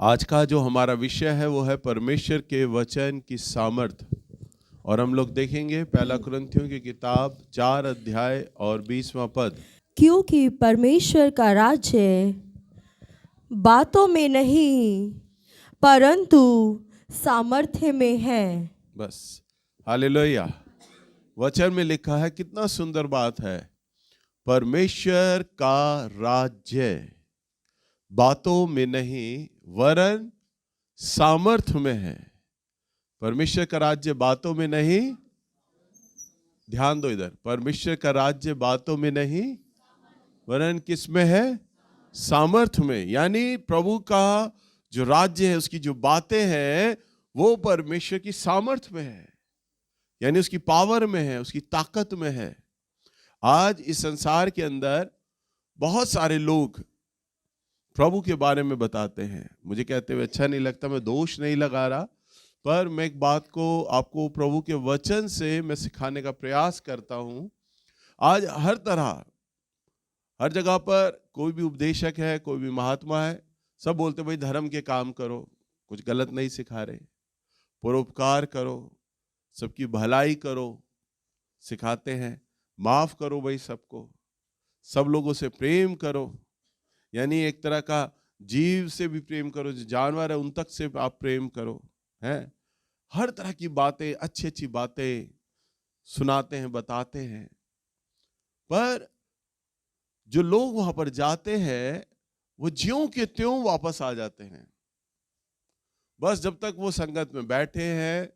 आज का जो हमारा विषय है वो है परमेश्वर के वचन की सामर्थ। और हम लोग देखेंगे पहला कुरिन्थियों की किताब 4 अध्याय और 20वां पद। क्योंकि परमेश्वर का राज्य बातों में नहीं परंतु सामर्थ्य में है। बस हालेलुया। वचन में लिखा है, कितना सुंदर बात है। परमेश्वर का राज्य बातों में नहीं वरन सामर्थ्य में है। परमेश्वर का राज्य बातों में नहीं, ध्यान दो इधर, परमेश्वर का राज्य बातों में नहीं वरन किस में है? सामर्थ्य में। यानी प्रभु का जो राज्य है, उसकी जो बातें हैं वो परमेश्वर की सामर्थ्य में है, यानी उसकी पावर में है, उसकी ताकत में है। आज इस संसार के अंदर बहुत सारे लोग प्रभु के बारे में बताते हैं। मुझे कहते हुए अच्छा नहीं लगता, मैं दोष नहीं लगा रहा, पर मैं एक बात को आपको प्रभु के वचन से मैं सिखाने का प्रयास करता हूं। आज हर तरह, हर जगह पर कोई भी उपदेशक है, कोई भी महात्मा है, सब बोलते भाई धर्म के काम करो, कुछ गलत नहीं सिखा रहे, परोपकार करो, सबकी भलाई करो सिखाते हैं, माफ करो भाई सबको, सब लोगों से प्रेम करो, यानी एक तरह का जीव से भी प्रेम करो, जो जानवर है उन तक से आप प्रेम करो, हैं। हर तरह की बातें, अच्छी अच्छी बातें सुनाते हैं, बताते हैं। पर जो लोग वहां पर जाते हैं वो ज्यों के त्यों वापस आ जाते हैं। बस जब तक वो संगत में बैठे हैं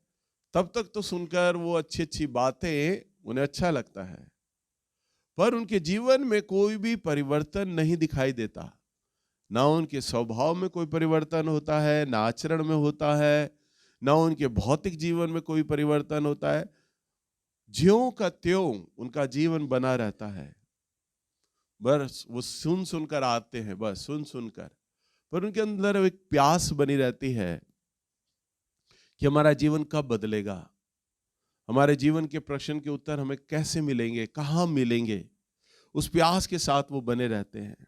तब तक तो सुनकर वो अच्छी अच्छी बातें उन्हें अच्छा लगता है, पर उनके जीवन में कोई भी परिवर्तन नहीं दिखाई देता। ना उनके स्वभाव में कोई परिवर्तन होता है, ना आचरण में होता है, ना उनके भौतिक जीवन में कोई परिवर्तन होता है। ज्यों का त्यों उनका जीवन बना रहता है। बस वो सुन सुनकर आते हैं, बस सुन सुनकर, पर उनके अंदर एक प्यास बनी रहती है कि हमारा जीवन कब बदलेगा, हमारे जीवन के प्रश्न के उत्तर हमें कैसे मिलेंगे, कहाँ मिलेंगे। उस प्यास के साथ वो बने रहते हैं।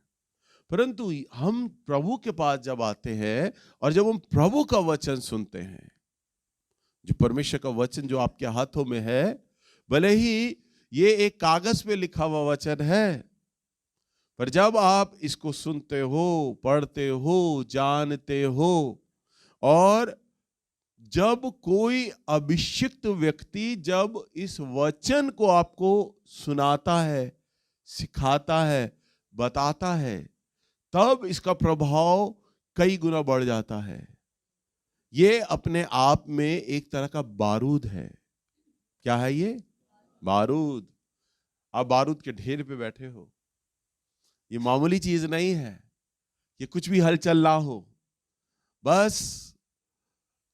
परंतु हम प्रभु के पास जब आते हैं और जब हम प्रभु का वचन सुनते हैं, जो परमेश्वर का वचन जो आपके हाथों में है, भले ही ये एक कागज पे लिखा हुआ वचन है, पर जब आप इसको सुनते हो, पढ़ते हो, जानते हो, और जब कोई अभिषिक्त व्यक्ति जब इस वचन को आपको सुनाता है, सिखाता है, बताता है, तब इसका प्रभाव कई गुना बढ़ जाता है। ये अपने आप में एक तरह का बारूद है। क्या है ये? बारूद। आप बारूद के ढेर पे बैठे हो, ये मामूली चीज नहीं है कि कुछ भी हलचल ना हो। बस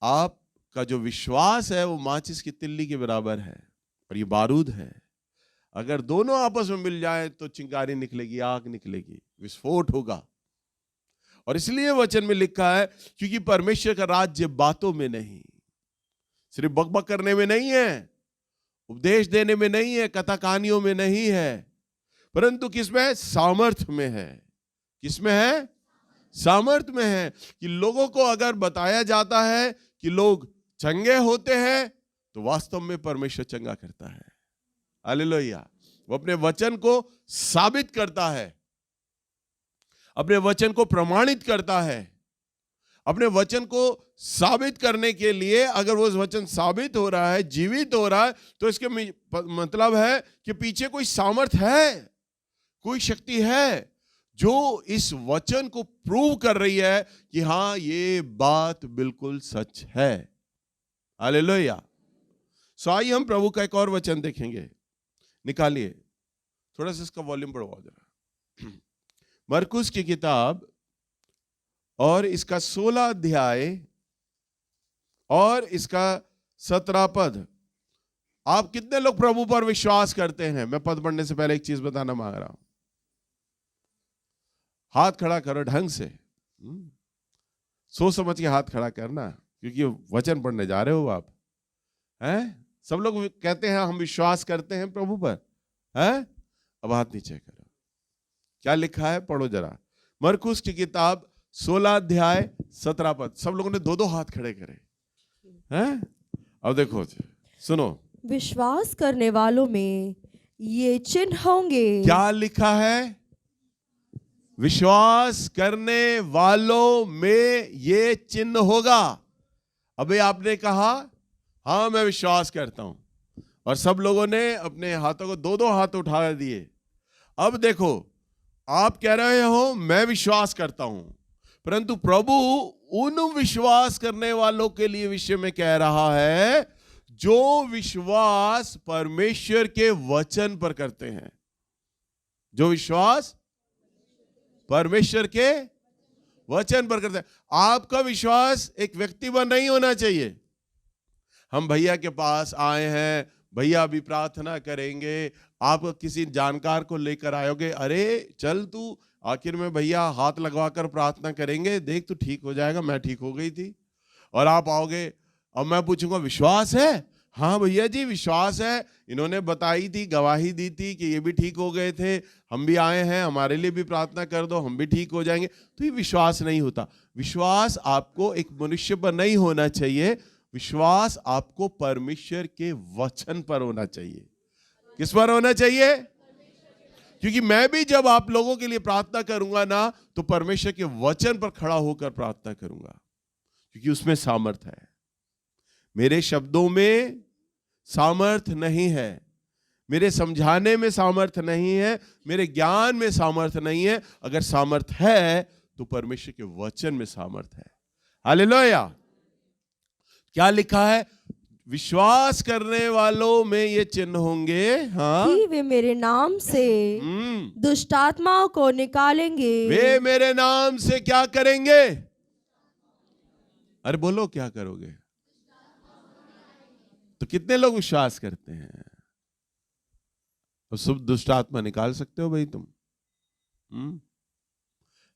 आपका जो विश्वास है वो माचिस की तिल्ली के बराबर है, और ये बारूद है। अगर दोनों आपस में मिल जाए तो चिंगारी निकलेगी, आग निकलेगी, विस्फोट होगा। और इसलिए वचन में लिखा है, क्योंकि परमेश्वर का राज्य बातों में नहीं, सिर्फ बकबक करने में नहीं है, उपदेश देने में नहीं है, कथा कहानियों में नहीं है, परंतु किसमें है? सामर्थ्य में है। किसमें है? सामर्थ्य में है। कि लोगों को अगर बताया जाता है कि लोग चंगे होते हैं, तो वास्तव में परमेश्वर चंगा करता है। हालेलुया। वो अपने वचन को साबित करता है, अपने वचन को प्रमाणित करता है। अपने वचन को साबित करने के लिए अगर वो वचन साबित हो रहा है, जीवित हो रहा है, तो इसके मतलब है कि पीछे कोई सामर्थ है, कोई शक्ति है जो इस वचन को प्रूव कर रही है कि हाँ, ये बात बिल्कुल सच है। हालेलुया। सो आइए हम प्रभु का एक और वचन देखेंगे। निकालिए, थोड़ा सा इसका वॉल्यूम बढ़ाओ जरा। मरकुस की किताब और इसका 16 अध्याय और इसका 17 पद। आप कितने लोग प्रभु पर विश्वास करते हैं? मैं पद पढ़ने से पहले एक चीज बताना मांग रहा हूं। हाथ खड़ा करो ढंग से, सोच समझ के हाथ खड़ा करना, क्योंकि वचन पढ़ने जा रहे हो आप। हैं? सब लोग कहते हैं हम विश्वास करते हैं प्रभु पर, हैं? अब हाथ नीचे करो। क्या लिखा है? पढ़ो जरा। मरकुस की किताब 16 अध्याय 17 पद। सब लोगों ने दो दो हाथ खड़े करे हैं। अब देखो सुनो, विश्वास करने वालों में ये चिन्ह होंगे। क्या लिखा है? विश्वास करने वालों में ये चिन्ह होगा। अभी आपने कहा हाँ मैं विश्वास करता हूं, और सब लोगों ने अपने हाथों को दो दो हाथ उठा दिए। अब देखो, आप कह रहे हो मैं विश्वास करता हूं, परंतु प्रभु उन विश्वास करने वालों के लिए विषय में कह रहा है जो विश्वास परमेश्वर के वचन पर करते हैं। जो विश्वास परमेश्वर के वचन पर करते हैं। आपका विश्वास एक व्यक्ति पर नहीं होना चाहिए। हम भैया के पास आए हैं, भैया अभी प्रार्थना करेंगे, आप किसी जानकार को लेकर आयोगे, अरे चल तू, आखिर में भैया हाथ लगवाकर प्रार्थना करेंगे, देख तू ठीक हो जाएगा, मैं ठीक हो गई थी। और आप आओगे और मैं पूछूंगा विश्वास है? हाँ भैया जी विश्वास है, इन्होंने बताई थी, गवाही दी थी कि ये भी ठीक हो गए थे, हम भी आए हैं, हमारे लिए भी प्रार्थना कर दो, हम भी ठीक हो जाएंगे। तो ये विश्वास नहीं होता। विश्वास आपको एक मनुष्य पर नहीं होना चाहिए, विश्वास आपको परमेश्वर के वचन पर होना चाहिए। किस पर होना चाहिए? क्योंकि मैं भी जब आप लोगों के लिए प्रार्थना करूंगा ना, तो परमेश्वर के वचन पर खड़ा होकर प्रार्थना करूंगा, क्योंकि उसमें सामर्थ है। मेरे शब्दों में सामर्थ नहीं है, मेरे समझाने में सामर्थ नहीं है, मेरे ज्ञान में सामर्थ नहीं है। अगर सामर्थ है तो परमेश्वर के वचन में सामर्थ है। हालेलुया। क्या लिखा है? विश्वास करने वालों में ये चिन्ह होंगे, हाँ, कि वे मेरे नाम से दुष्ट आत्माओं को निकालेंगे। वे मेरे नाम से क्या करेंगे? अरे बोलो क्या करोगे? तो कितने लोग विश्वास करते हैं? और सब दुष्ट आत्मा निकाल सकते हो भाई तुम?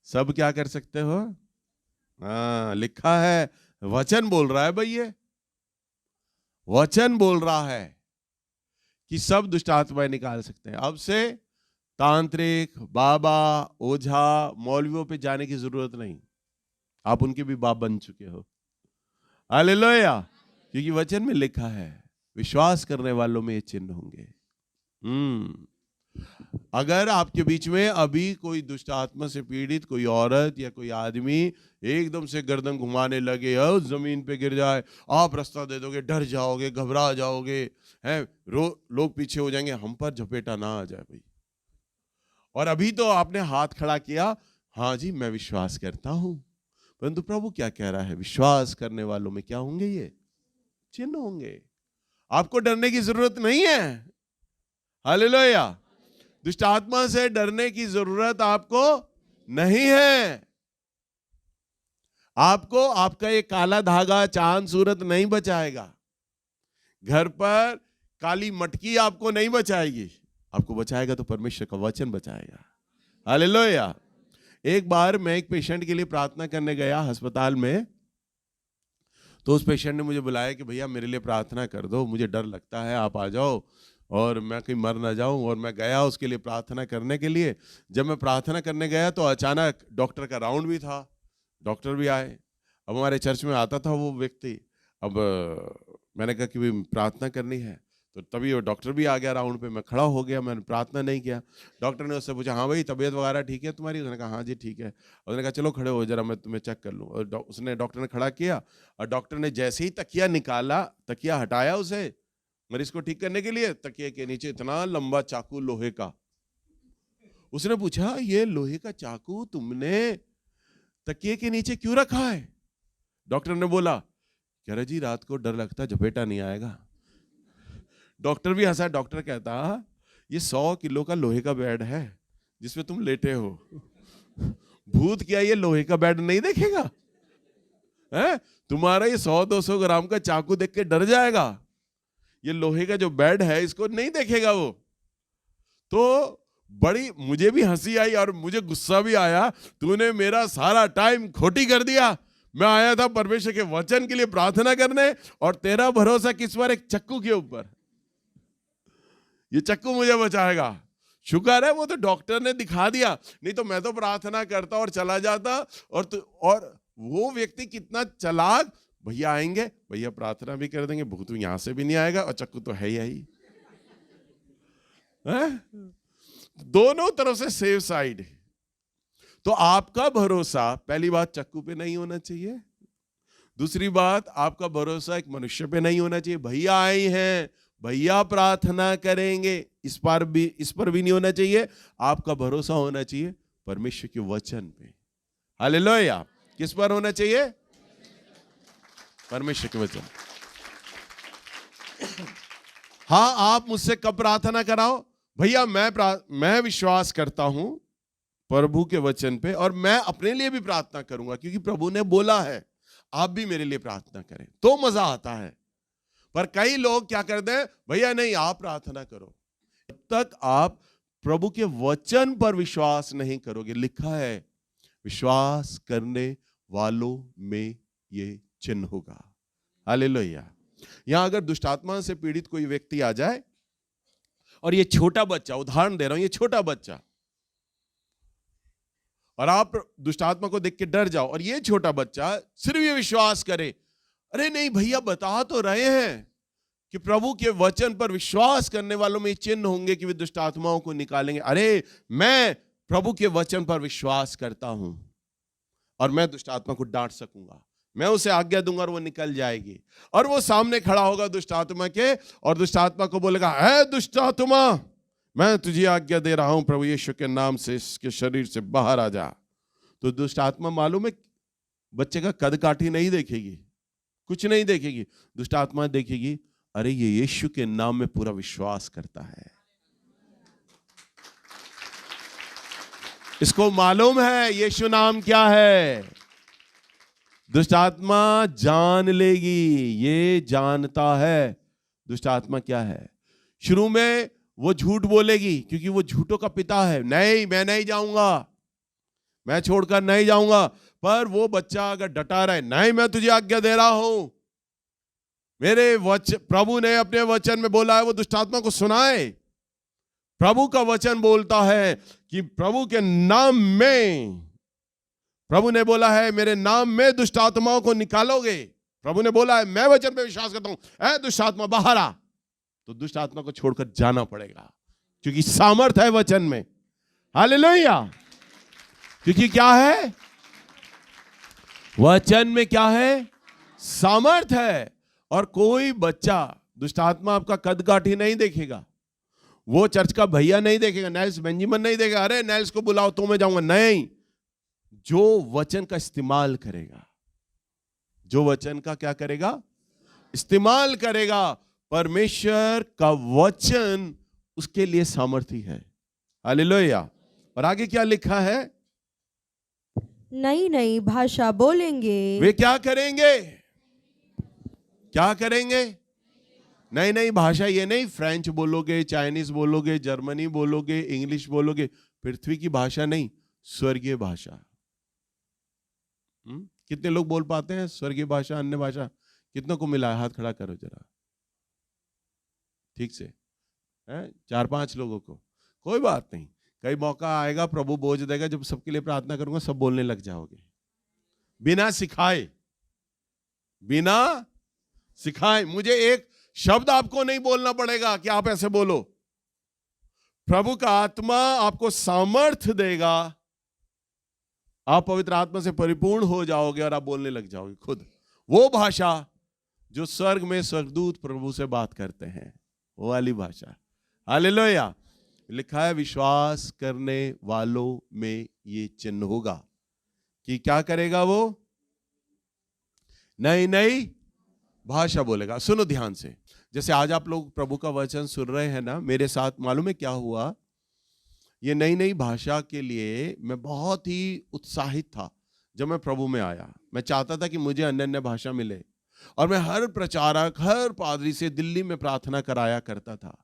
सब क्या कर सकते हो? हाँ, लिखा है, वचन बोल रहा है भाई, ये वचन बोल रहा है कि सब दुष्ट आत्माएं निकाल सकते हैं। अब से तांत्रिक, बाबा, ओझा, मौलवियों पे जाने की जरूरत नहीं, आप उनके भी बाप बन चुके हो। हालेलुया। क्योंकि वचन में लिखा है विश्वास करने वालों में ये चिन्ह होंगे। अगर आपके बीच में अभी कोई दुष्ट आत्मा से पीड़ित कोई औरत या कोई आदमी एकदम से गर्दन घुमाने लगे और जमीन पे गिर जाए, आप रास्ता दे दोगे, डर जाओगे, घबरा जाओगे, हैं, लोग पीछे हो जाएंगे, हम पर झपेटा ना आ जाए भाई। और अभी तो आपने हाथ खड़ा किया, हाँ जी मैं विश्वास करता हूं, परंतु प्रभु क्या कह रहा है? विश्वास करने वालों में क्या होंगे? ये चिन्ह होंगे। आपको डरने की जरूरत नहीं है। हालेलुया। दुष्ट आत्मा से डरने की जरूरत आपको नहीं है। आपको आपका ये काला धागा, चांद सूरत नहीं बचाएगा। घर पर काली मटकी आपको नहीं बचाएगी। आपको बचाएगा तो परमेश्वर का वचन बचाएगा। हालेलुया। एक बार मैं एक पेशेंट के लिए प्रार्थना करने गया अस्पताल में, तो उस पेशेंट ने मुझे बुलाया कि भैया मेरे लिए प्रार्थना कर दो, मुझे डर लगता है, आप आ जाओ और मैं कहीं मर ना जाऊं। और मैं गया उसके लिए प्रार्थना करने के लिए। जब मैं प्रार्थना करने गया तो अचानक डॉक्टर का राउंड भी था, डॉक्टर भी आए। अब हमारे चर्च में आता था वो व्यक्ति। अब मैंने कहा कि भाई प्रार्थना करनी है, तो तभी वो डॉक्टर भी आ गया राउंड पे। मैं खड़ा हो गया, मैंने प्रार्थना नहीं किया। डॉक्टर ने उससे पूछा, हाँ भाई तबीयत वगैरह ठीक है तुम्हारी? उसने कहा हाँ जी ठीक है। और उसने कहा चलो खड़े हो जरा, मैं तुम्हें चेक कर लूँ। और उसने डॉक्टर ने खड़ा किया, और डॉक्टर ने जैसे ही तकिया निकाला, तकिया हटाया उसे मरीज को ठीक करने के लिए, तकिए के नीचे इतना लंबा चाकू लोहे का। उसने पूछा ये लोहे का चाकू तुमने तकिए के नीचे क्यों रखा है? डॉक्टर ने बोला, कह रहे जी रात को डर लगता झपेटा नहीं आएगा। डॉक्टर भी हंसा। डॉक्टर कहता ये 100 किलो का लोहे का बेड है जिसमें तुम लेटे हो, भूत क्या ये लोहे का बेड नहीं देखेगा? है तुम्हारा ये 100-200 ग्राम का चाकू देख के डर जाएगा? ये लोहे का जो बेड है इसको नहीं देखेगा वो। तो बड़ी मुझे भी हंसी आई और मुझे गुस्सा भी आया, तूने मेरा सारा टाइम खोटी कर दिया। मैं आया था परमेश्वर के वचन के लिए प्रार्थना करने, और तेरा भरोसा किस पर? एक चक्कू के ऊपर। ये चक्कू मुझे बचाएगा। शुक्र है वो तो डॉक्टर ने दिखा दिया, नहीं तो मैं तो प्रार्थना करता और चला जाता। और वो व्यक्ति कितना चालाक, भैया आएंगे, भैया प्रार्थना भी कर देंगे, भूत यहां से भी नहीं आएगा और चक्कू तो है ही दोनों तरफ से सेफ साइड। तो आपका भरोसा पहली बात चक्कू पे नहीं होना चाहिए, दूसरी बात आपका भरोसा एक मनुष्य पे नहीं होना चाहिए। भैया आए हैं, भैया प्रार्थना करेंगे, इस पर भी नहीं होना चाहिए। आपका भरोसा होना चाहिए परमेश्वर के वचन पे। हालेलुया। किस पर होना चाहिए? परमेश्वर के वचन। हाँ, आप मुझसे कब प्रार्थना कराओ? भैया मैं विश्वास करता हूं प्रभु के वचन पे और मैं अपने लिए भी प्रार्थना करूंगा क्योंकि प्रभु ने बोला है आप भी मेरे लिए प्रार्थना करें, तो मजा आता है। पर कई लोग क्या करते हैं, भैया नहीं आप प्रार्थना करो। जब तक आप प्रभु के वचन पर विश्वास नहीं करोगे, लिखा है विश्वास करने वालों में ये चिन्ह होगा। हालेलुया। यहां अगर दुष्ट आत्मा से पीड़ित कोई व्यक्ति आ जाए और ये छोटा बच्चा, उदाहरण दे रहा हूं, ये छोटा बच्चा, और आप दुष्ट आत्मा को देख के डर जाओ और ये छोटा बच्चा सिर्फ ये विश्वास करे, अरे नहीं भैया बता तो रहे हैं कि प्रभु के वचन पर विश्वास करने वालों में चिन्ह होंगे कि वे दुष्ट आत्माओं को निकालेंगे। अरे मैं प्रभु के वचन पर विश्वास करता हूं और मैं दुष्ट आत्मा को डांट सकूंगा, मैं उसे आज्ञा दूंगा और वो निकल जाएगी। और वो सामने खड़ा होगा दुष्ट आत्मा के और दुष्ट आत्मा को बोलेगा, है दुष्ट आत्मा मैं तुझे आज्ञा दे रहा हूं प्रभु यीशु के नाम से इसके शरीर से बाहर आ जा। तो दुष्ट आत्मा मालूम है बच्चे का कद काठी नहीं देखेगी, कुछ नहीं देखेगी। दुष्ट आत्मा देखेगी अरे ये यीशु के नाम में पूरा विश्वास करता है, इसको मालूम है यीशु नाम क्या है। दुष्ट आत्मा जान लेगी, ये जानता है दुष्ट आत्मा क्या है। शुरू में वो झूठ बोलेगी क्योंकि वो झूठों का पिता है, नहीं मैं नहीं जाऊंगा, मैं छोड़कर नहीं जाऊंगा। पर वो बच्चा अगर डटा रहे, नहीं मैं तुझे आज्ञा दे रहा हूं, मेरे वचन प्रभु ने अपने वचन में बोला है, वो दुष्ट आत्मा को सुनाए। प्रभु का वचन बोलता है कि प्रभु के नाम में, प्रभु ने बोला है मेरे नाम में दुष्ट आत्माओं को निकालोगे। प्रभु ने बोला है मैं वचन पे विश्वास करता हूं, ऐ दुष्ट आत्मा बाहर आ। तो दुष्ट आत्मा को छोड़कर जाना पड़ेगा क्योंकि सामर्थ है वचन में। हालेलुया। क्योंकि क्या है वचन में, क्या है सामर्थ है। और कोई बच्चा दुष्ट आत्मा आपका कद काठी नहीं देखेगा, वो चर्च का भैया नहीं देखेगा, नेल्स बेंजामिन नहीं देखेगा, अरे नेल्स को बुलाओ तो मैं जाऊंगा, नहीं। जो वचन का इस्तेमाल करेगा, जो वचन का क्या करेगा, इस्तेमाल करेगा, परमेश्वर का वचन उसके लिए सामर्थी है। हालेलुया। और आगे क्या लिखा है, नई नई भाषा बोलेंगे। वे क्या करेंगे, क्या करेंगे, नई नई भाषा। ये नहीं फ्रेंच बोलोगे, चाइनीज बोलोगे, जर्मनी बोलोगे, इंग्लिश बोलोगे, पृथ्वी की भाषा नहीं, स्वर्गीय भाषा। कितने लोग बोल पाते हैं स्वर्गीय भाषा, अन्य भाषा? कितनों को मिला है? हाथ खड़ा करो जरा ठीक से, है 4-5 लोगों को। कोई बात नहीं, कई मौका आएगा प्रभु बोझ देगा, जब सबके लिए प्रार्थना करूंगा सब बोलने लग जाओगे बिना सिखाए, बिना सिखाए। मुझे एक शब्द आपको नहीं बोलना पड़ेगा कि आप ऐसे बोलो, प्रभु का आत्मा आपको सामर्थ्य देगा, आप पवित्र आत्मा से परिपूर्ण हो जाओगे और आप बोलने लग जाओगे खुद वो भाषा जो स्वर्ग में स्वर्गदूत प्रभु से बात करते हैं, वो वाली भाषा। हालेलुया। लिखा है विश्वास करने वालों में ये चिन्ह होगा कि क्या करेगा, वो नई नई भाषा बोलेगा। सुनो ध्यान से, जैसे आज आप लोग प्रभु का वचन सुन रहे हैं ना, मेरे साथ मालूम है क्या हुआ, ये नई नई भाषा के लिए मैं बहुत ही उत्साहित था जब मैं प्रभु में आया। मैं चाहता था कि मुझे अन्य अन्य भाषा मिले और मैं हर प्रचारक, हर पादरी से दिल्ली में प्रार्थना कराया करता था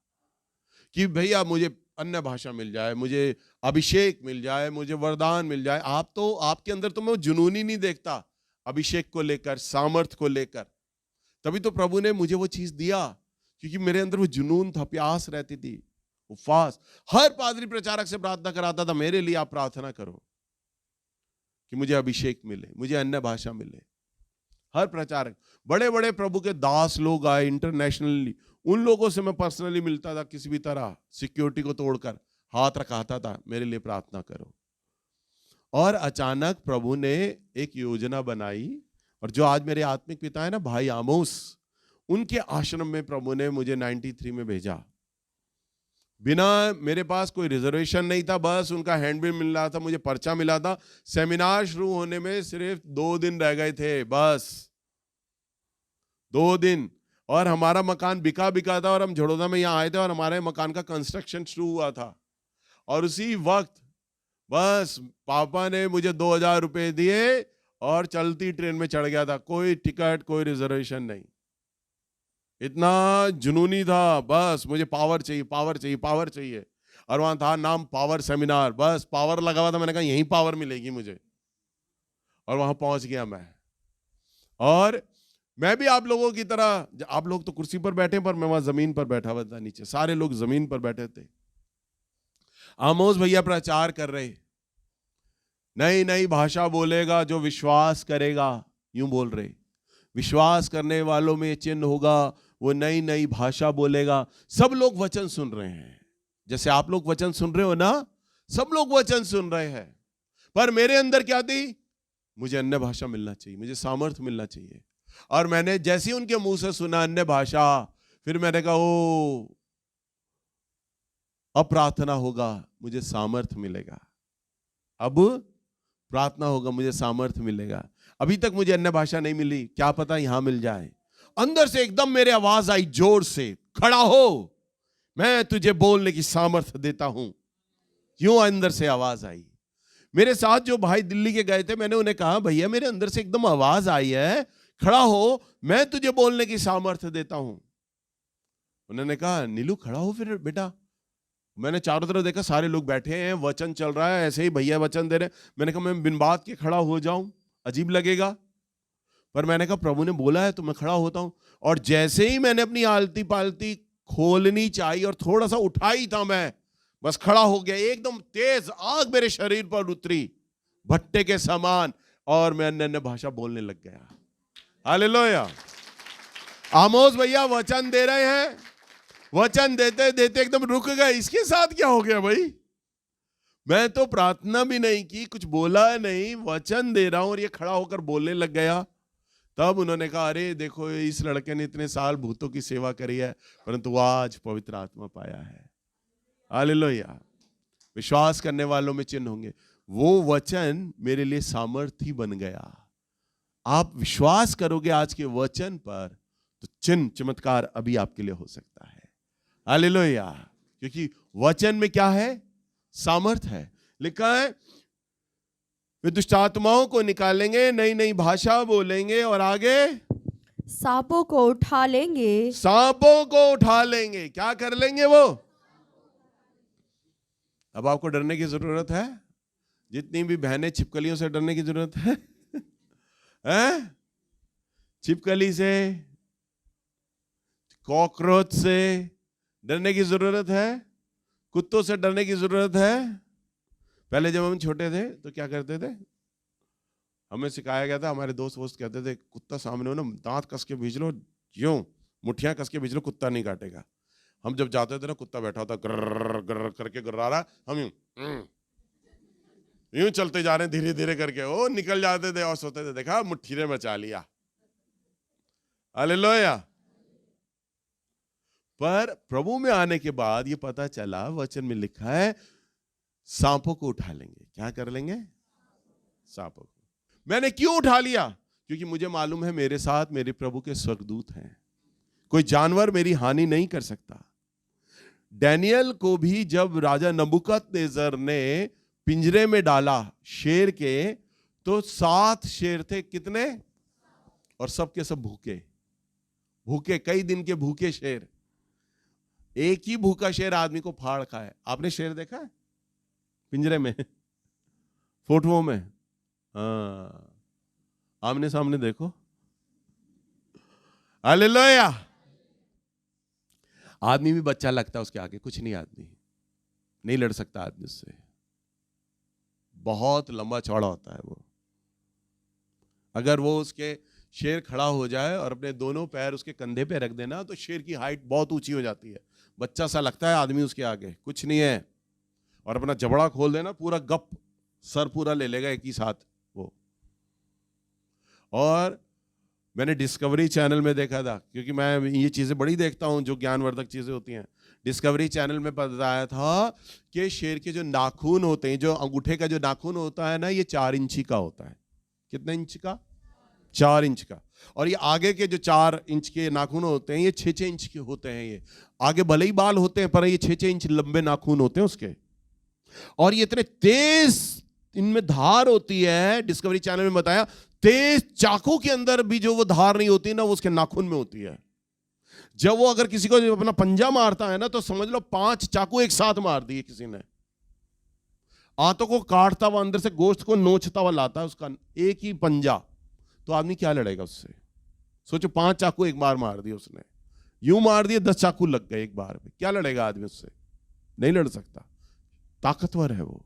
कि भैया मुझे अन्य भाषा मिल जाए, मुझे अभिषेक मिल जाए, मुझे वरदान मिल जाए। आप तो, आपके अंदर तो मैं जुनून ही नहीं देखता अभिषेक को लेकर, सामर्थ को लेकर। तभी तो प्रभु ने मुझे वो चीज दिया क्योंकि मेरे अंदर वो जुनून था, प्यास रहती थी। उपवास। हर पादरी प्रचारक से प्रार्थना कराता था, मेरे लिए आप प्रार्थना करो कि मुझे अभिषेक मिले, मुझे अन्य भाषा मिले। हर प्रचारक, बड़े बड़े प्रभु के दास लोग आए इंटरनेशनली, उन लोगों से मैं पर्सनली मिलता था, किसी भी तरह सिक्योरिटी को तोड़कर हाथ रखाता था, मेरे लिए प्रार्थना करो। और अचानक प्रभु ने एक योजना बनाई, और जो आज मेरे आत्मिक पिता है ना, भाई आमोस, उनके आश्रम में प्रभु ने मुझे 93 में भेजा। बिना, मेरे पास कोई रिजर्वेशन नहीं था, बस उनका हैंडबिल मिल रहा था, मुझे पर्चा मिला था। सेमिनार शुरू होने में सिर्फ 2 दिन रह गए थे, बस 2 दिन, और हमारा मकान बिका था, और हम झड़ोदा में यहाँ आए थे, और हमारे मकान का कंस्ट्रक्शन शुरू हुआ था। और उसी वक्त बस पापा ने मुझे 2000 रुपए दिए और चलती ट्रेन में चढ़ गया था, कोई टिकट, कोई रिजर्वेशन नहीं। इतना जुनूनी था, बस मुझे पावर चाहिए, पावर चाहिए, पावर चाहिए। और वहां था नाम पावर सेमिनार, बस पावर लगा हुआ था, मैंने कहा यहीं पावर मिलेगी मुझे, और वहां पहुंच गया मैं। और मैं भी आप लोगों की तरह, आप लोग तो कुर्सी पर बैठे, पर मैं वहां जमीन पर बैठा हुआ था, नीचे सारे लोग जमीन पर बैठे थे। आमोस भैया प्रचार कर रहे, नई नई भाषा बोलेगा जो विश्वास करेगा, यूं बोल रहे, विश्वास करने वालों में चिन्ह होगा, वो नई नई भाषा बोलेगा। सब लोग वचन सुन रहे हैं, जैसे आप लोग वचन सुन रहे हो ना, सब लोग वचन सुन रहे हैं। पर मेरे अंदर क्या थी, मुझे अन्य भाषा मिलना चाहिए, मुझे सामर्थ्य मिलना चाहिए। और मैंने जैसे ही उनके मुंह से सुना अन्य भाषा, फिर मैंने कहा ओ, अब प्रार्थना होगा, मुझे सामर्थ्य मिलेगा, अब प्रार्थना होगा, मुझे सामर्थ्य मिलेगा। अभी तक मुझे अन्य भाषा नहीं मिली, क्या पता यहां मिल जाए। अंदर से एकदम मेरे आवाज आई जोर से, खड़ा हो, मैं तुझे बोलने की सामर्थ्य देता हूं। यूं अंदर से आवाज आई। मेरे साथ जो भाई दिल्ली के गए थे, मैंने उन्हें कहा, भैया मेरे अंदर से एकदम आवाज आई है, खड़ा हो, मैं तुझे बोलने की सामर्थ्य देता हूं। उन्होंने कहा, नीलू खड़ा हो फिर बेटा। मैंने चारों तरफ देखा, सारे लोग बैठे हैं, वचन चल रहा है, ऐसे ही भैया वचन दे रहे हैं। मैंने कहा मैं बिन बात के खड़ा हो जाऊं, अजीब लगेगा, पर मैंने कहा प्रभु ने बोला है तो मैं खड़ा होता हूं। और जैसे ही मैंने अपनी आलती पालती खोलनी चाहिए और थोड़ा सा उठाई था, मैं बस खड़ा हो गया, एकदम तेज आग मेरे शरीर पर उतरी भट्टे के समान, और मैं अन्य भाषा बोलने लग गया। हालेलुया। आमोस भैया वचन दे रहे हैं, वचन देते देते एकदम रुक गए। इसके साथ क्या हो गया भाई, मैं तो प्रार्थना भी नहीं की, कुछ बोला नहीं, वचन दे रहा हूं और ये खड़ा होकर बोलने लग गया। तब उन्होंने कहा, अरे देखो इस लड़के ने इतने साल भूतों की सेवा करी है, परंतु आज पवित्र आत्मा पाया है। हालेलुया। विश्वास करने वालों में चिन्ह होंगे। वो वचन मेरे लिए सामर्थ्य बन गया। आप विश्वास करोगे आज के वचन पर, तो चिन्ह चमत्कार अभी आपके लिए हो सकता है। हालेलुया। क्योंकि वचन में क्या है, सामर्थ है। लिखा है वे दुष्ट आत्माओं को निकालेंगे, नई नई भाषा बोलेंगे, और आगे सांपों को उठा लेंगे। सांपों को उठा लेंगे। क्या कर लेंगे वो? अब आपको डरने की जरूरत है? जितनी भी बहनें छिपकलियों से डरने की जरूरत है? हैं? छिपकली से, कॉकरोच से डरने की जरूरत है? कुत्तों से डरने की जरूरत है? पहले जब हम छोटे थे तो क्या करते थे, हमें सिखाया गया था, हमारे दोस्त कहते थे, कुत्ता सामने हो ना, दांत कस के भींच लो, यूं मुठ्ठियां कस के भींच लो, कुत्ता नहीं काटेगा। हम जब जाते थे ना, कुत्ता बैठा होता ग्रर ग्रर करके गुर्रा रहा, हम यूं चलते जा रहे हैं धीरे धीरे करके, वो निकल जाते थे और सोते थे, देखा मुट्ठी ने बचा लिया। हालेलुया। पर प्रभु में आने के बाद ये पता चला, वचन में लिखा है सांपों को उठा लेंगे। क्या कर लेंगे? सांपों को। मैंने क्यों उठा लिया? क्योंकि मुझे मालूम है मेरे साथ मेरे प्रभु के स्वर्गदूत हैं, कोई जानवर मेरी हानि नहीं कर सकता। डैनियल को भी जब राजा नबूकदनेस्सर ने पिंजरे में डाला शेर के, तो 7 शेर थे, कितने? और सब के सब भूखे, भूखे, कई दिन के भूखे शेर। एक ही भूखा शेर आदमी को फाड़ खाए। आपने शेर देखा है पिंजरे में, फोटोओं में? हाँ, आमने सामने देखो। हालेलुया। आदमी भी बच्चा लगता है उसके आगे, कुछ नहीं आदमी। नहीं लड़ सकता आदमी उससे, बहुत लंबा चौड़ा होता है वो। अगर वो उसके शेर खड़ा हो जाए और अपने दोनों पैर उसके कंधे पे रख देना तो शेर की हाइट बहुत ऊंची हो जाती है, बच्चा सा लगता है आदमी उसके आगे, कुछ नहीं है। और अपना जबड़ा खोल देना, पूरा गप सर पूरा ले लेगा एक ही साथ वो। और मैंने डिस्कवरी चैनल में देखा था, क्योंकि मैं ये चीज़ें बड़ी देखता हूँ जो ज्ञानवर्धक चीज़ें होती हैं। डिस्कवरी चैनल में बताया था कि शेर के जो नाखून होते हैं, जो अंगूठे का जो नाखून होता है ना, ये 4 इंची का होता है। कितने इंच का? 4 इंच का। और ये आगे के जो 4 इंच के नाखून होते हैं ये 6-6 इंच के होते हैं। ये आगे भले ही बाल होते हैं पर ये 6-6 इंच लंबे नाखून होते हैं उसके। और ये इतने तेज इनमें धार होती है, डिस्कवरी चैनल में बताया, तेज चाकू के अंदर भी जो वो धार नहीं होती ना, वो उसके नाखून में होती है। जब वो अगर किसी को अपना पंजा मारता है ना, तो समझ लो 5 चाकू एक साथ मार दिए किसी ने। आंतों को काटता हुआ, अंदर से गोश्त को नोचता हुआ लाता है उसका एक ही पंजा, तो आदमी क्या लड़ेगा उससे? सोचो 5 चाकू एक बार मार दिए उसने, यूं मार दिए 10 चाकू लग गए एक बार में, क्या लड़ेगा आदमी उससे? नहीं लड़ सकता, ताकतवर है वो।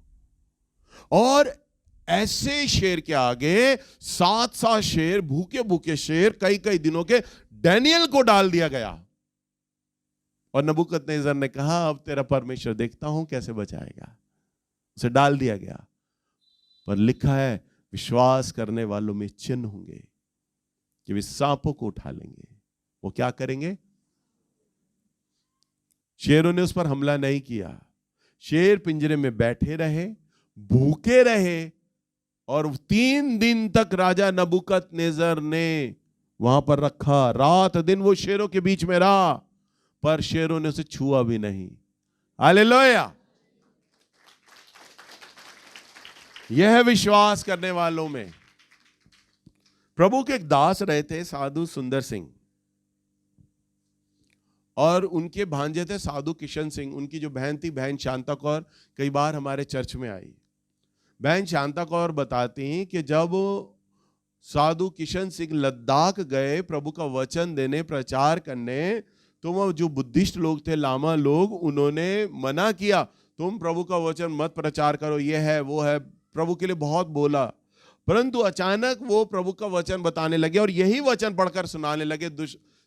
और ऐसे शेर के आगे 7 शेर, भूखे भूखे शेर, कई कई दिनों के, डैनियल को डाल दिया गया। और नबूकदनेस्सर ने कहा अब तेरा परमेश्वर देखता हूं कैसे बचाएगा। उसे डाल दिया गया। पर लिखा है विश्वास करने वालों में चिन्ह होंगे कि वे सांपों को उठा लेंगे। वो क्या करेंगे? शेरों ने उस पर हमला नहीं किया। शेर पिंजरे में बैठे रहे, भूखे रहे, और 3 दिन तक राजा नबूकदनेस्सर ने वहां पर रखा। रात दिन वो शेरों के बीच में रहा, पर शेरों ने उसे छुआ भी नहीं। हालेलुया! यह है विश्वास करने वालों में। प्रभु के एक दास रहे थे साधु सुंदर सिंह, और उनके भांजे थे साधु किशन सिंह। उनकी जो बहन थी, बहन शांता कौर, कई बार हमारे चर्च में आई। बहन शांता कौर बताती कि जब साधु किशन सिंह लद्दाख गए प्रभु का वचन देने, प्रचार करने, तो वह जो बुद्धिस्ट लोग थे, लामा लोग, उन्होंने मना किया, तुम प्रभु का वचन मत प्रचार करो, ये है वो है। प्रभु के लिए बहुत बोला, परंतु अचानक वो प्रभु का वचन बताने लगे और यही वचन पढ़कर सुनाने लगे,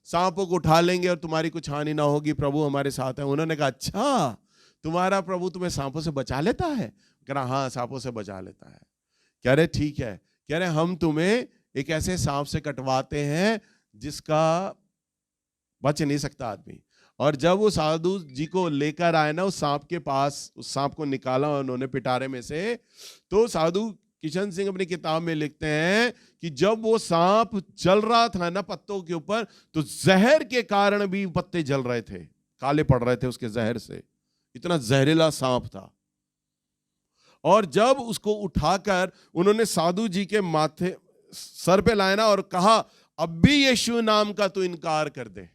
सांपों को उठा लेंगे और तुम्हारी कुछ हानि ना होगी, प्रभु हमारे साथ है। उन्होंने कहा अच्छा, तुम्हारा प्रभु तुम्हें सांपों से बचा लेता है? कह रहा हाँ, सांपों से बचा लेता है। कह रहे ठीक है। कह रहे हम तुम्हें एक ऐसे सांप से कटवाते हैं जिसका बच नहीं सकता आदमी। और जब वो साधु जी को लेकर आए ना उस सांप के पास, उस सांप को निकाला उन्होंने पिटारे में से, तो साधु किशन सिंह अपनी किताब में लिखते हैं कि जब वो सांप चल रहा था ना पत्तों के ऊपर, तो जहर के कारण भी पत्ते जल रहे थे, काले पड़ रहे थे उसके जहर से, इतना जहरीला सांप था। और जब उसको उठाकर उन्होंने साधु जी के माथे सर पे लाया ना और कहा अब भी यीशु नाम का तू इनकार कर दे,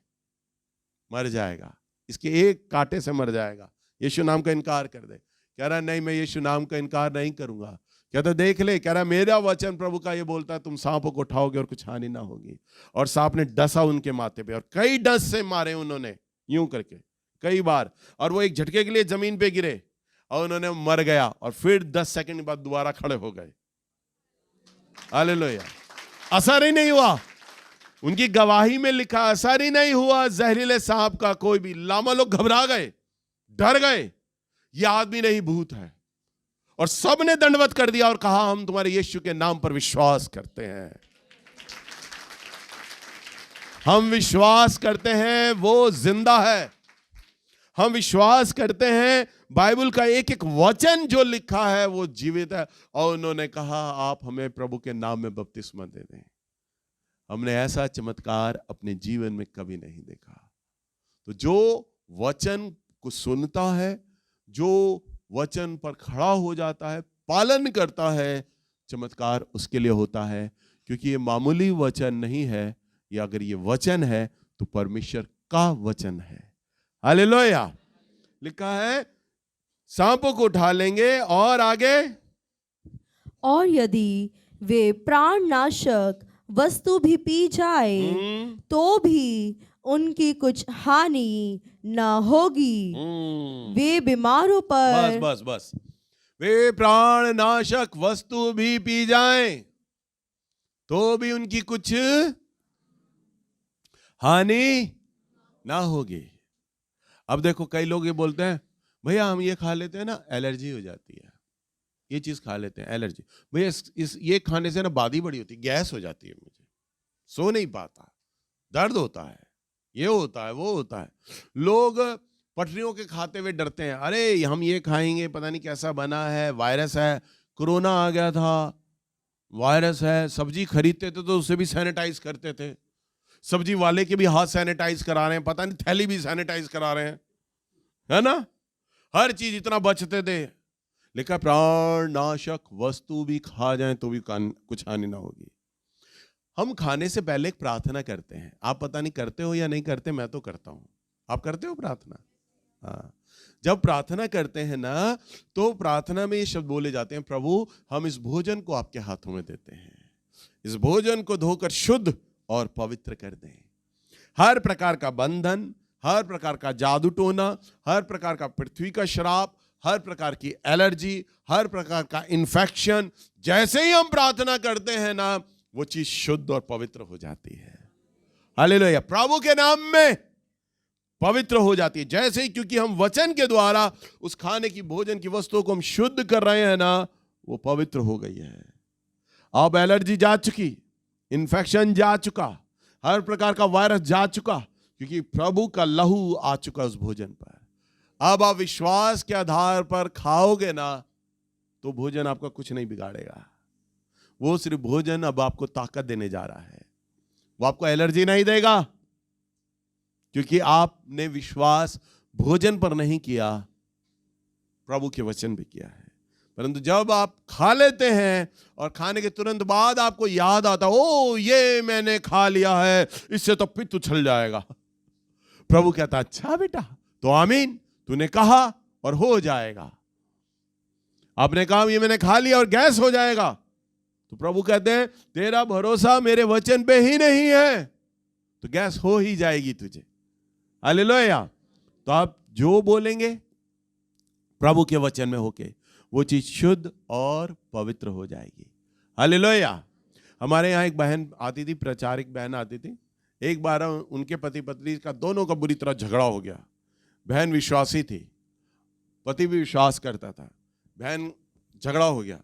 मर जाएगा, इसके एक कांटे से मर जाएगा, यीशु नाम का इनकार कर दे। कह रहा नहीं, मैं यीशु नाम का इनकार नहीं करूंगा। कहता देख ले, कह रहा मेरा वचन प्रभु का ये बोलता है तुम सांपों को उठाओगे और कुछ हानि ना होगी। और सांप ने डसा उनके माथे पे, और कई डस से मारे उन्होंने यूं करके कई बार, और वो एक झटके के लिए जमीन पे गिरे और उन्होंने मर गया। और फिर 10 सेकंड बाद दोबारा खड़े हो गए। हालेलुया! असर ही नहीं हुआ, उनकी गवाही में लिखा असर ही नहीं हुआ जहरीले सांप का कोई भी। लामा लोग घबरा गए, डर गए, यह आदमी नहीं भूत है, और सब ने दंडवत कर दिया और कहा हम तुम्हारे यीशु के नाम पर विश्वास करते हैं। हम विश्वास करते हैं वो जिंदा है, हम विश्वास करते हैं बाइबल का एक एक वचन जो लिखा है वो जीवित है। और उन्होंने कहा आप हमें प्रभु के नाम में बपतिस्मा दे दें। हमने ऐसा चमत्कार अपने जीवन में कभी नहीं देखा। तो जो वचन को सुनता है, जो वचन पर खड़ा हो जाता है, पालन करता है, चमत्कार उसके लिए होता है, क्योंकि ये मामूली वचन नहीं है, या अगर ये वचन है तो परमेश्वर का वचन है। हालेलुया! लिखा है सांपों को उठा लेंगे, और आगे, और यदि वे प्राणनाशक वस्तु भी पी जाए तो भी उनकी कुछ हानि न होगी। वे बीमारों बस पर बस बस, वे प्राण नाशक वस्तु भी पी जाएं तो भी उनकी कुछ हानि ना होगी। अब देखो, कई लोग ये बोलते हैं, भैया हम ये खा लेते हैं ना, एलर्जी हो जाती है, ये चीज खा लेते हैं एलर्जी, भैया इस ये खाने से ना बादी बड़ी होती है, गैस हो जाती है, मुझे सो नहीं पाता, दर्द होता है, ये होता है, वो होता है। लोग पटरियों के खाते हुए डरते हैं, अरे हम ये खाएंगे पता नहीं कैसा बना है, वायरस है, कोरोना आ गया था, वायरस है। सब्जी खरीदते थे तो उसे भी सैनिटाइज करते थे, सब्जी वाले के भी हाथ सैनिटाइज करा रहे हैं, पता नहीं थैली भी सैनिटाइज करा रहे हैं, है ना। हर चीज इतना बचते थे, लेकिन प्राण नाशक वस्तु भी खा जाएं तो भी कुछ हानि ना होगी। हम खाने से पहले एक प्रार्थना करते हैं, आप पता नहीं करते हो या नहीं करते, मैं तो करता हूं। आप करते हो प्रार्थना? हाँ। जब प्रार्थना करते हैं ना, तो प्रार्थना में ये शब्द बोले जाते हैं, प्रभु हम इस भोजन को आपके हाथों में देते हैं, इस भोजन को धोकर शुद्ध और पवित्र कर दें। हर प्रकार का बंधन, हर प्रकार का जादू टोना, हर प्रकार का पृथ्वी का श्राप, हर प्रकार की एलर्जी, हर प्रकार का इन्फेक्शन, जैसे ही हम प्रार्थना करते हैं ना, वो चीज शुद्ध और पवित्र हो जाती है। हालेलुया, प्रभु के नाम में पवित्र हो जाती है जैसे ही, क्योंकि हम वचन के द्वारा उस खाने की, भोजन की वस्तुओं को हम शुद्ध कर रहे हैं ना, वो पवित्र हो गई है। अब एलर्जी जा चुकी, इन्फेक्शन जा चुका, हर प्रकार का वायरस जा चुका, क्योंकि प्रभु का लहू आ चुका उस भोजन पर। अब आप विश्वास के आधार पर खाओगे ना, तो भोजन आपका कुछ नहीं बिगाड़ेगा। वो सिर्फ भोजन अब आपको ताकत देने जा रहा है, वो आपको एलर्जी नहीं देगा, क्योंकि आपने विश्वास भोजन पर नहीं किया, प्रभु के वचन पे किया है। परंतु जब आप खा लेते हैं और खाने के तुरंत बाद आपको याद आता, ओ ये मैंने खा लिया है, इससे तो पित्त उछल जाएगा, प्रभु कहता अच्छा बेटा, तो आमीन, तूने कहा और हो जाएगा। आपने कहा ये मैंने खा लिया और गैस हो जाएगा, तो प्रभु कहते हैं तेरा भरोसा मेरे वचन पे ही नहीं है, तो गैस हो ही जाएगी तुझे। हालेलुया। तो आप जो बोलेंगे प्रभु के वचन में होके, वो चीज शुद्ध और पवित्र हो जाएगी। हालेलुया। हमारे यहाँ एक बहन आती थी, प्रचारिक बहन आती थी। एक बार उनके पति पत्नी का दोनों का बुरी तरह झगड़ा हो गया। बहन विश्वासी थी, पति भी विश्वास करता था। बहन झगड़ा हो गया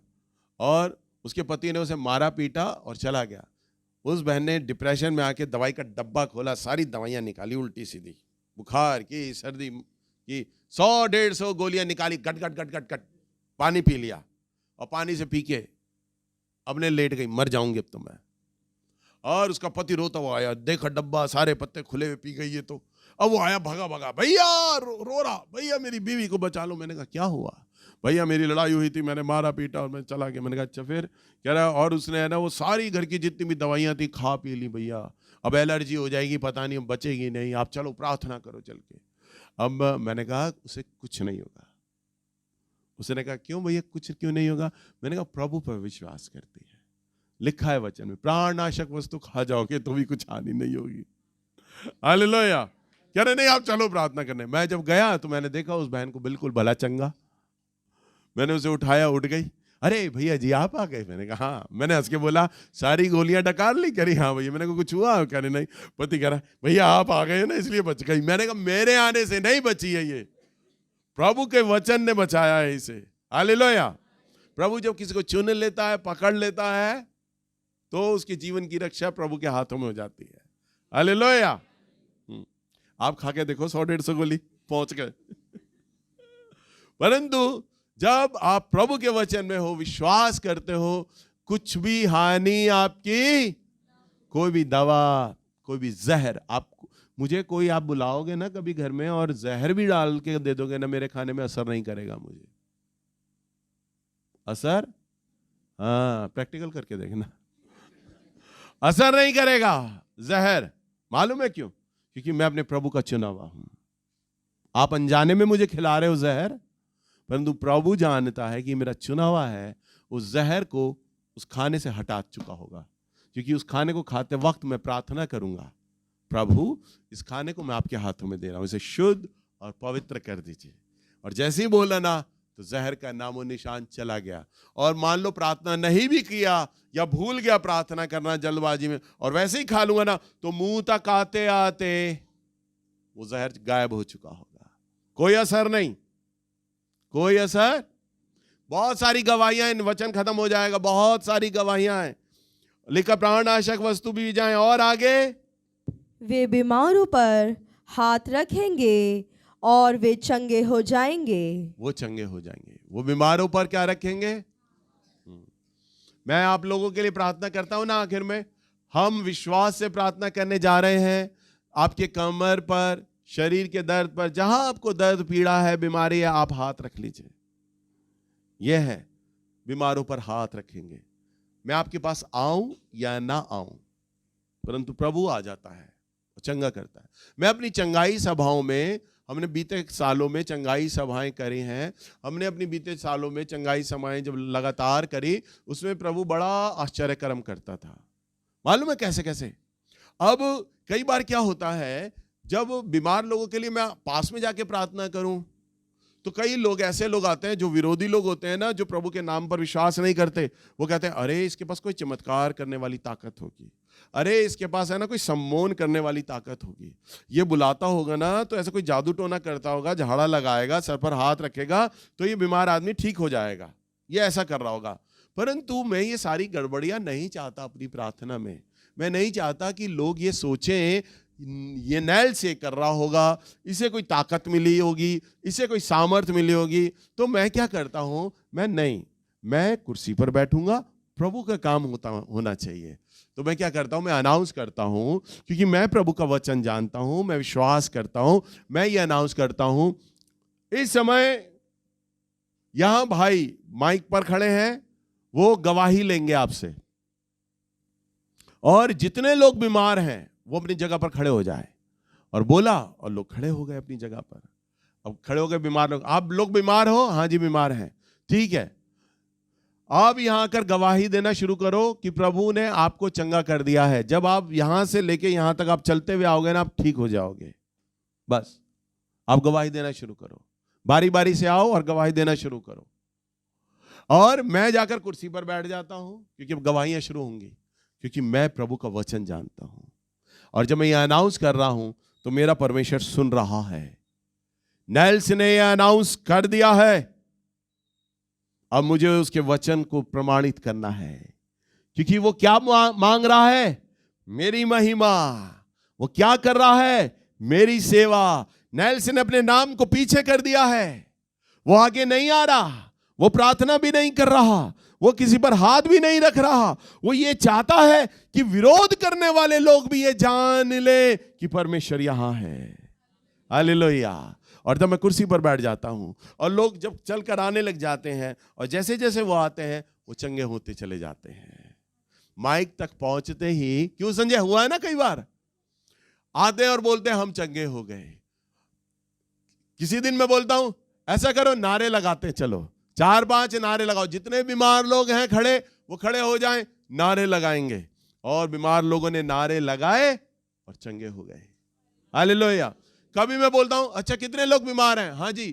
और उसके पति ने उसे मारा पीटा और चला गया। उस बहन ने डिप्रेशन में आके दवाई का डब्बा खोला, सारी दवाइयाँ निकाली, उल्टी सीधी, बुखार की, सर्दी की, 100-150 गोलियां निकाली, गट गट गट गट गट, पानी पी लिया और पानी से पी के अपने लेट गई, मर जाऊंगी अब तो मैं। और उसका पति रोता हुआ आया, देखा डब्बा सारे पत्ते खुले हुए, पी गई है तो। अब वो आया भगा भगा, भैया रो रहा, भैया मेरी बीवी को बचा लो। मैंने कहा क्या हुआ? भैया मेरी लड़ाई हुई थी, मैंने मारा पीटा और मैं चला गया। मैंने कहा अच्छा फिर? कह रहा और उसने है ना वो सारी घर की जितनी भी दवाइयाँ थी खा पी ली भैया, अब एलर्जी हो जाएगी, पता नहीं अब बचेगी नहीं, आप चलो प्रार्थना करो चल के। अब मैंने कहा उसे कुछ नहीं होगा। उसने कहा क्यों भैया कुछ क्यों नहीं होगा? मैंने कहा प्रभु पर विश्वास करती है, लिखा है वचन में, प्राण नाशक वस्तु खा जाओगे तो भी कुछ हानि नहीं होगी। हालेलुया। कह रहे नहीं आप चलो प्रार्थना करने। मैं जब गया तो मैंने देखा उस बहन को बिल्कुल भला चंगा। मैंने उसे उठाया, उठ गई, अरे भैया जी आप आ गए? मैंने कहा हाँ। मैंने हंस के बोला सारी गोलियां डकार ली? कह रही हाँ भैया। मैंने कहा कुछ हुआ? कह रही नहीं। पति कह रहा भैया आप आ गए ना इसलिए बच गई। मैंने कहा मेरे आने से नहीं बची है, ये प्रभु के वचन ने बचाया है इसे। हालेलुया। प्रभु जब किसी को चुन लेता है, पकड़ लेता है, तो उसके जीवन की रक्षा प्रभु के हाथों में हो जाती है। हालेलुया। आप खा के देखो 100-150 गोली पहुंच गए। परंतु जब आप प्रभु के वचन में हो, विश्वास करते हो, कुछ भी हानि आपकी, कोई भी दवा, कोई भी जहर, आप मुझे कोई आप बुलाओगे ना कभी घर में और जहर भी डाल के दे दोगे ना, मेरे खाने में असर नहीं करेगा। मुझे असर, हाँ प्रैक्टिकल करके देखना, असर नहीं करेगा जहर। मालूम है क्यों? क्योंकि मैं अपने प्रभु का चुना हुआ हूं। आप अनजाने में मुझे खिला रहे हो जहर, परंतु प्रभु जानता है कि मेरा चुना हुआ है उस जहर को उस खाने से हटा चुका होगा। क्योंकि उस खाने को खाते वक्त मैं प्रार्थना करूंगा, प्रभु इस खाने को मैं आपके हाथों में दे रहा हूं, इसे शुद्ध और पवित्र कर दीजिए। और जैसे ही बोला ना तो जहर का नामो निशान चला गया। और मान लो प्रार्थना नहीं भी किया या भूल गया प्रार्थना करना जल्दबाजी में, और वैसे ही खा लूंगा ना, तो मुंह तक आते आते वो जहर गायब हो चुका होगा। कोई असर नहीं, कोई असर। बहुत सारी गवाहियां, वचन खत्म हो जाएगा, बहुत सारी गवाहियां हैं। लिखा प्राणनाशक वस्तु भी जाए। और आगे, वे बीमारों पर हाथ रखेंगे और वे चंगे हो जाएंगे। वो चंगे हो जाएंगे। वो बीमारों पर क्या रखेंगे? मैं आप लोगों के लिए प्रार्थना करता हूं ना, आखिर में हम विश्वास से प्रार्थना करने जा रहे हैं। आपके कमर पर, शरीर के दर्द पर, जहां आपको दर्द पीड़ा है, बीमारी है, आप हाथ रख लीजिए। यह है, बीमारों पर हाथ रखेंगे। मैं आपके पास आऊं या ना आऊं, परंतु प्रभु आ जाता है, चंगा करता है। मैं अपनी चंगाई सभाओं में, हमने बीते सालों में चंगाई सभाएं करी हैं, हमने अपनी बीते सालों में चंगाई सभाएं जब लगातार करी, उसमें प्रभु बड़ा आश्चर्य कर्म करता था। मालूम है कैसे कैसे? अब कई बार क्या होता है, जब बीमार लोगों के लिए मैं पास में जाके प्रार्थना करूं, तो कई लोग, ऐसे लोग आते हैं जो विरोधी लोग होते हैं ना, जो प्रभु के नाम पर विश्वास नहीं करते। वो कहते हैं, अरे इसके पास कोई चमत्कार करने वाली ताकत होगी, अरे इसके पास है ना कोई सम्मोहन करने वाली ताकत होगी, ये बुलाता होगा ना तो ऐसा कोई जादू टोना करता होगा, झाड़ा लगाएगा, सर पर हाथ रखेगा तो ये बीमार आदमी ठीक हो जाएगा, ये ऐसा कर रहा होगा। परंतु मैं ये सारी गड़बड़ियां नहीं चाहता अपनी प्रार्थना में। मैं नहीं चाहता कि लोग ये सोचें ये नैल से कर रहा होगा, इसे कोई ताकत मिली होगी, इसे कोई सामर्थ्य मिली होगी। तो मैं क्या करता हूं, मैं कुर्सी पर बैठूंगा, प्रभु का काम होना चाहिए। तो मैं क्या करता हूं, मैं अनाउंस करता हूं, क्योंकि मैं प्रभु का वचन जानता हूं, मैं विश्वास करता हूं। मैं ये अनाउंस करता हूं, इस समय यहां भाई माइक पर खड़े हैं, वो गवाही लेंगे आपसे, और जितने लोग बीमार हैं वो अपनी जगह पर खड़े हो जाए। और बोला और लोग खड़े हो गए अपनी जगह पर। अब खड़े हो गए बीमार लोग। आप लोग बीमार हो? हाँ जी बीमार हैं, ठीक है। आप यहां आकर गवाही देना शुरू करो कि प्रभु ने आपको चंगा कर दिया है। जब आप यहां से लेके यहां तक आप चलते हुए आओगे ना, आप ठीक हो जाओगे। बस आप गवाही देना शुरू करो, बारी बारी से आओ और गवाही देना शुरू करो। और मैं जाकर कुर्सी पर बैठ जाता हूं, क्योंकि अब गवाहियां शुरू होंगी, क्योंकि मैं प्रभु का वचन जानता हूं। और जब मैं ये अनाउंस कर रहा हूं तो मेरा परमेश्वर सुन रहा है। नैल्स ने ये अनाउंस कर दिया है, अब मुझे उसके वचन को प्रमाणित करना है। क्योंकि वो क्या मांग रहा है? मेरी महिमा। वो क्या कर रहा है? मेरी सेवा। नैल्स ने अपने नाम को पीछे कर दिया है, वो आगे नहीं आ रहा, वो प्रार्थना भी नहीं कर रहा, वो किसी पर हाथ भी नहीं रख रहा। वो ये चाहता है कि विरोध करने वाले लोग भी ये जान ले कि परमेश्वर यहां है। हालेलुया। और तब मैं कुर्सी पर बैठ जाता हूं, और लोग जब चल कर आने लग जाते हैं, और जैसे जैसे वो आते हैं वो चंगे होते चले जाते हैं। माइक तक पहुंचते ही, क्यों संजय, हुआ है ना कई बार, आते हैं और बोलते हैं हम चंगे हो गए। किसी दिन मैं बोलता हूं ऐसा करो, नारे लगाते हैं, चलो 4-5 नारे लगाओ, जितने बीमार लोग हैं खड़े, वो खड़े हो जाएं, नारे लगाएंगे। और बीमार लोगों ने नारे लगाए और चंगे हो गए। हालेलुया। कभी मैं बोलता हूं अच्छा कितने लोग बीमार हैं? हाँ जी,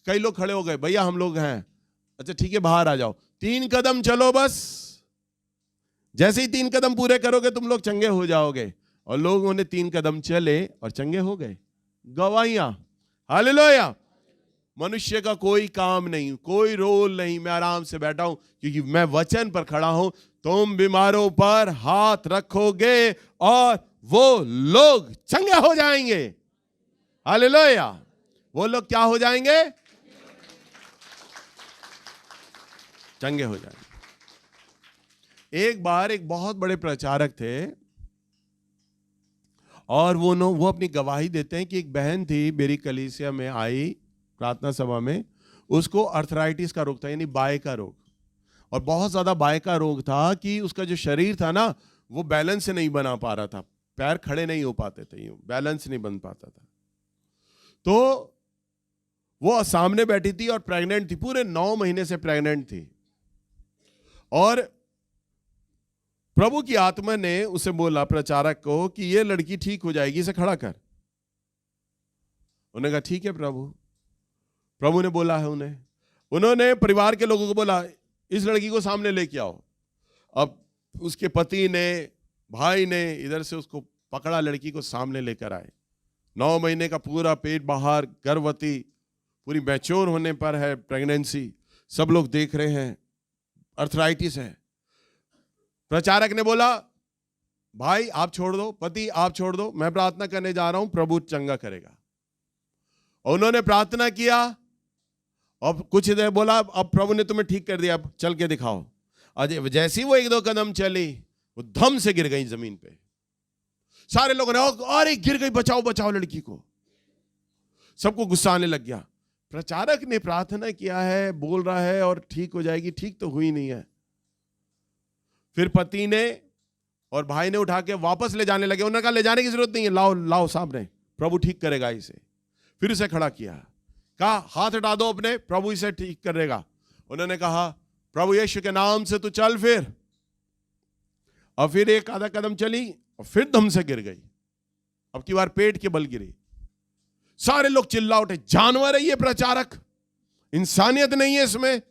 कई लोग खड़े हो गए, भैया हम लोग हैं। अच्छा ठीक है, बाहर आ जाओ, 3 कदम चलो बस। जैसे ही 3 कदम पूरे करोगे तुम लोग चंगे हो जाओगे। और लोगों ने 3 कदम चले और चंगे हो गए। गवाहियां। हालेलुया। मनुष्य का कोई काम नहीं, कोई रोल नहीं, मैं आराम से बैठा हूं क्योंकि मैं वचन पर खड़ा हूं। तुम बीमारों पर हाथ रखोगे और वो लोग चंगे हो जाएंगे। हालेलुया। वो लोग क्या हो जाएंगे? चंगे हो जाएंगे। एक बार एक बहुत बड़े प्रचारक थे, और वो अपनी गवाही देते हैं कि एक बहन थी मेरी कलीसिया में आई प्रार्थना सभा में, उसको अर्थराइटिस का रोग था, यानी बाय का रोग, और बहुत ज्यादा बाय का रोग था कि उसका जो शरीर था ना वो बैलेंस नहीं बना पा रहा था, पैर खड़े नहीं हो पाते थे, बैलेंस नहीं बन पाता था। तो वो सामने बैठी थी और प्रेग्नेंट थी, पूरे 9 महीने से प्रेग्नेंट थी। और प्रभु की आत्मा ने उसे बोला, प्रचारक को, कि ये लड़की ठीक हो जाएगी, इसे खड़ा कर। उन्होंने कहा ठीक है प्रभु। प्रभु ने बोला है उन्होंने परिवार के लोगों को बोला, इस लड़की को सामने लेके आओ। अब उसके पति ने, भाई ने इधर से उसको पकड़ा, लड़की को सामने लेकर आए। 9 महीने का पूरा पेट बाहर, गर्भवती, पूरी मैच्योर होने पर है प्रेगनेंसी, सब लोग देख रहे हैं, अर्थराइटिस है। प्रचारक ने बोला, भाई आप छोड़ दो, पति आप छोड़ दो, मैं प्रार्थना करने जा रहा हूं, प्रभु चंगा करेगा। और उन्होंने प्रार्थना किया और कुछ देर बोला, अब प्रभु ने तुम्हें ठीक कर दिया, अब चल के दिखाओ। आज जैसे ही वो 1-2 कदम चली, वो धम से गिर गई जमीन पे। सारे लोगों ने, अरे गिर गई, बचाओ बचाओ लड़की को। सबको गुस्सा आने लग गया। प्रचारक ने प्रार्थना किया है, बोल रहा है और ठीक हो जाएगी, ठीक तो हुई नहीं है। फिर पति ने और भाई ने उठा के वापस ले जाने लगे। उन्होंने कहा ले जाने की जरूरत नहीं है, लाओ लाओ सामने, प्रभु ठीक करेगा इसे। फिर उसे खड़ा किया, कहा हाथ हटा दो अपने, प्रभु इसे ठीक करेगा। उन्होंने कहा प्रभु यीशु के नाम से तू चल। फिर और फिर 1 आधा कदम चली और फिर दम से गिर गई। अब की बार पेट के बल गिरी। सारे लोग चिल्ला उठे, जानवर है ये प्रचारक, इंसानियत नहीं है इसमें।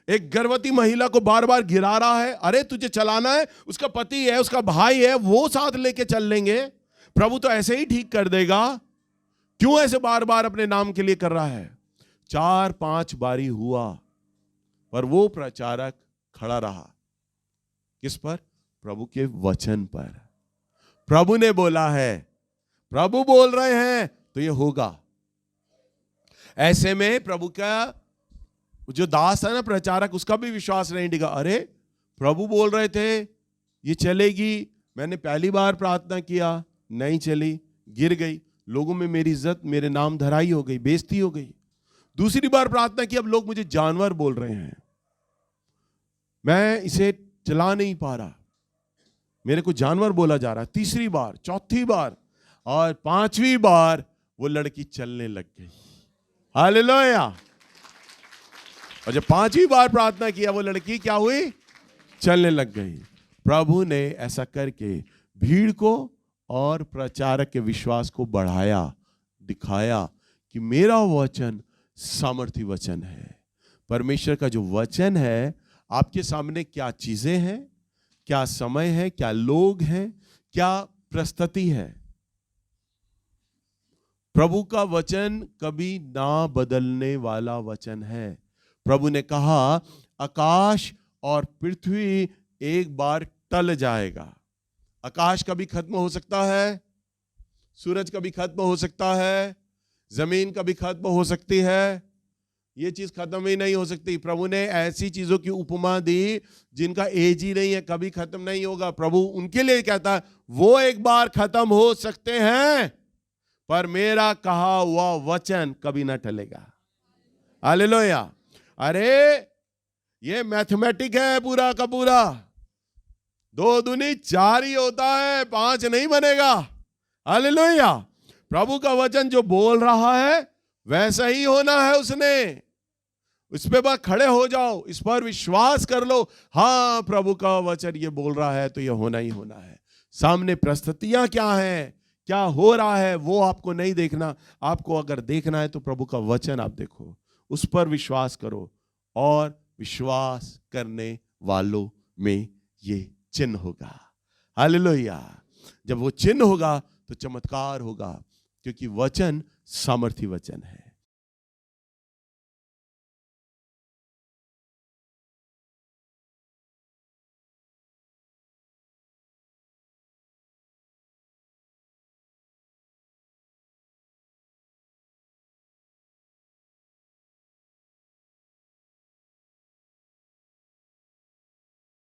एक गर्भवती महिला को बार बार गिरा रहा है। अरे तुझे चलाना है, उसका पति है, उसका भाई है, वो साथ लेके चल लेंगे, प्रभु तो ऐसे ही ठीक कर देगा, क्यों ऐसे बार बार अपने नाम के लिए कर रहा है। 4-5 बारी हुआ, पर वो प्रचारक खड़ा रहा। किस पर? प्रभु के वचन पर। प्रभु ने बोला है, प्रभु बोल रहे हैं तो ये होगा। ऐसे में प्रभु का जो दास है ना प्रचारक, उसका भी विश्वास नहीं टिका। अरे प्रभु बोल रहे थे ये चलेगी, मैंने पहली बार प्रार्थना किया, नहीं चली, गिर गई, लोगों में मेरी इज्जत, मेरे नाम धराई हो गई, बेइज्जती हो गई। दूसरी बार प्रार्थना की, अब लोग मुझे जानवर बोल रहे हैं, मैं इसे चला नहीं पा रहा, मेरे को जानवर बोला जा रहा। तीसरी बार, चौथी बार और 5वीं बार वो लड़की चलने लग गई। हालेलुया। और जब 5वीं बार प्रार्थना किया, वो लड़की क्या हुई? चलने लग गई। प्रभु ने ऐसा करके भीड़ को और प्रचारक के विश्वास को बढ़ाया, दिखाया कि मेरा वचन सामर्थी वचन है। परमेश्वर का जो वचन है, आपके सामने क्या चीजें हैं, क्या समय है, क्या लोग हैं, क्या परिस्थिति है। प्रभु का वचन कभी ना बदलने वाला वचन है। प्रभु ने कहा आकाश और पृथ्वी एक बार टल जाएगा। आकाश कभी खत्म हो सकता है, सूरज कभी खत्म हो सकता है, जमीन कभी खत्म हो सकती है, ये चीज खत्म ही नहीं हो सकती। प्रभु ने ऐसी चीजों की उपमा दी जिनका एज ही नहीं है, कभी खत्म नहीं होगा। प्रभु उनके लिए कहता है वो एक बार खत्म हो सकते हैं, पर मेरा कहा हुआ वचन कभी ना टलेगा। हालेलुया। अरे ये मैथमेटिक है पूरा का पूरा, 2 दूनी 4 ही होता है, 5 नहीं बनेगा। हालेलुया। प्रभु का वचन जो बोल रहा है वैसा ही होना है। उसने उस पे बस खड़े हो जाओ, इस पर विश्वास कर लो। हाँ, प्रभु का वचन ये बोल रहा है तो ये होना ही होना है। सामने परिस्थितियां क्या हैं, क्या हो रहा है, वो आपको नहीं देखना। आपको अगर देखना है तो प्रभु का वचन आप देखो, उस पर विश्वास करो, और विश्वास करने वालों में ये चिन्ह होगा। हालेलुया। जब वो चिन्ह होगा तो चमत्कार होगा, क्योंकि वचन सामर्थी वचन है।